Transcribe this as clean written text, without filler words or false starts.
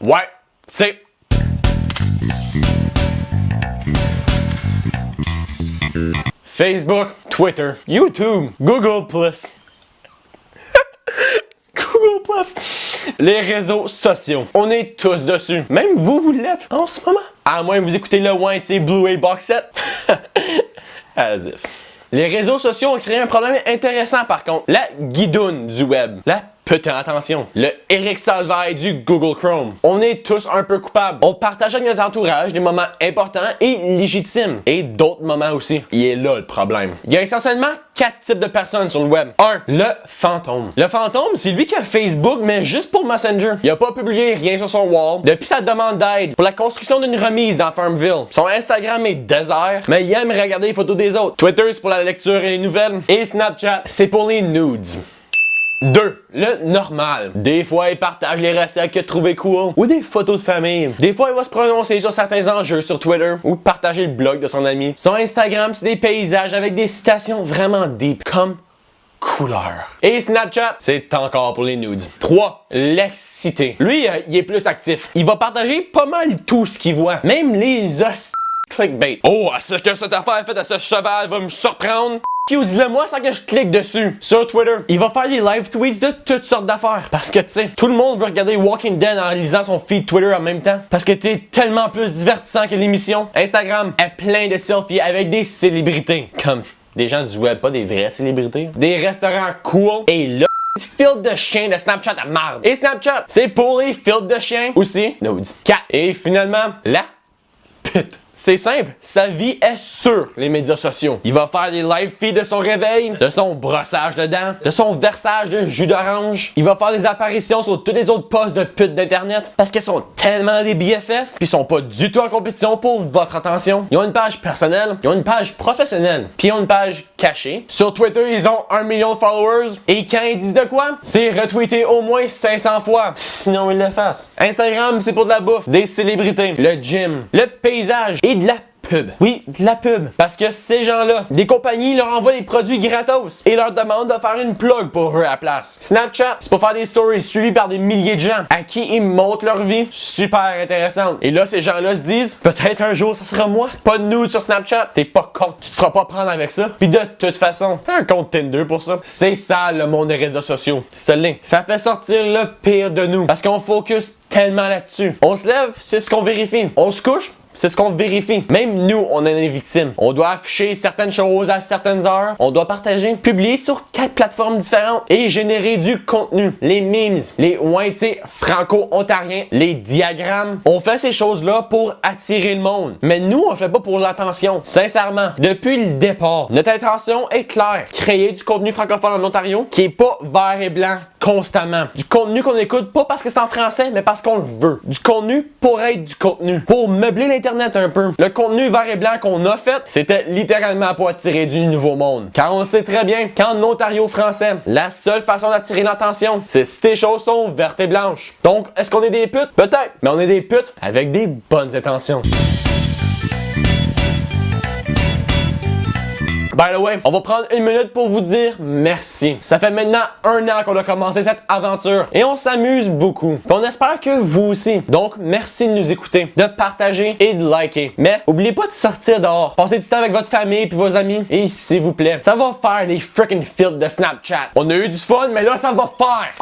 Ouais, c'est... Facebook, Twitter, YouTube, Google+. Google+. Les réseaux sociaux. On est tous dessus. Même vous l'êtes en ce moment. À moins que vous écoutez le Whitey Blu-ray Box Set. As if. Les réseaux sociaux ont créé un problème intéressant par contre. La guidoune du web. La putain attention. Le Eric Salvaille du Google Chrome. On est tous un peu coupables. On partage avec notre entourage des moments importants et légitimes. Et d'autres moments aussi. Il est là le problème. Il y a essentiellement 4 types de personnes sur le web. 1. Le fantôme. Le fantôme, c'est lui qui a Facebook, mais juste pour Messenger. Il a pas publié rien sur son wall depuis sa demande d'aide pour la construction d'une remise dans Farmville. Son Instagram est désert, mais il aime regarder les photos des autres. Twitter, c'est pour la lecture et les nouvelles. Et Snapchat, c'est pour les nudes. 2. Le normal. Des fois, il partage les recettes qu'il a trouvées cool ou des photos de famille. Des fois, il va se prononcer sur certains enjeux sur Twitter ou partager le blog de son ami. Son Instagram, c'est des paysages avec des citations vraiment deep, comme couleur. Et Snapchat, c'est encore pour les nudes. 3. L'excité. Lui, il est plus actif. Il va partager pas mal tout ce qu'il voit. Même les clickbait. Oh, est-ce que cette affaire faite à ce cheval va me surprendre? Dis-le moi sans que je clique dessus. Sur Twitter, il va faire des live tweets de toutes sortes d'affaires. Parce que tu sais, tout le monde veut regarder Walking Dead en lisant son feed Twitter en même temps. Parce que t'es tellement plus divertissant que l'émission. Instagram est plein de selfies avec des célébrités. Comme des gens du web, pas des vraies célébrités. Des restaurants cool. Et là, filtre de chien de Snapchat à marde. Et Snapchat, c'est pour les filtres de chien aussi. Nudes. 4. Et finalement, la pute. C'est simple, sa vie est sur les médias sociaux. Il va faire des live feeds de son réveil, de son brossage de dents, de son versage de jus d'orange. Il va faire des apparitions sur tous les autres posts de putes d'internet parce qu'ils sont tellement des BFF puis ils sont pas du tout en compétition pour votre attention. Ils ont une page personnelle, ils ont une page professionnelle, puis ils ont une page cachée. Sur Twitter, ils ont 1 million de followers et quand ils disent de quoi, c'est retweeté au moins 500 fois. Sinon, ils l'effacent. Instagram, c'est pour de la bouffe, des célébrités, le gym, le paysage et de la pub. Oui, de la pub. Parce que ces gens-là, des compagnies leur envoient des produits gratos et leur demandent de faire une plug pour eux à la place. Snapchat, c'est pour faire des stories suivies par des milliers de gens à qui ils montrent leur vie. Super intéressante. Et là, ces gens-là se disent, peut-être un jour, ça sera moi. Pas de nude sur Snapchat. T'es pas con. Tu te feras pas prendre avec ça. Puis de toute façon, t'as un compte Tinder pour ça. C'est ça, le monde des réseaux sociaux. Ça fait sortir le pire de nous. Parce qu'on focus tellement là-dessus. On se lève, c'est ce qu'on vérifie. On se couche, c'est ce qu'on vérifie. Même nous, on est des victimes. On doit afficher certaines choses à certaines heures. On doit partager, publier sur 4 plateformes différentes et générer du contenu. Les memes, les Whitey franco-ontariens, les diagrammes. On fait ces choses-là pour attirer le monde. Mais nous, on le fait pas pour l'attention. Sincèrement, depuis le départ, notre intention est claire. Créer du contenu francophone en Ontario qui est pas vert et blanc constamment. Du contenu qu'on écoute pas parce que c'est en français, mais parce qu'on le veut. Du contenu pour être du contenu. Pour meubler l'Internet un peu. Le contenu vert et blanc qu'on a fait, c'était littéralement pour attirer du nouveau monde. Car on sait très bien qu'en Ontario français, la seule façon d'attirer l'attention, c'est si tes choses sont vertes et blanches. Donc, est-ce qu'on est des putes? Peut-être. Mais on est des putes avec des bonnes intentions. By the way, on va prendre 1 minute pour vous dire merci. Ça fait maintenant 1 an qu'on a commencé cette aventure et on s'amuse beaucoup. Puis on espère que vous aussi. Donc, merci de nous écouter, de partager et de liker. Mais n'oubliez pas de sortir dehors, passer du temps avec votre famille et vos amis. Et s'il vous plaît, ça va faire les freaking filtres de Snapchat. On a eu du fun, mais là, ça va faire.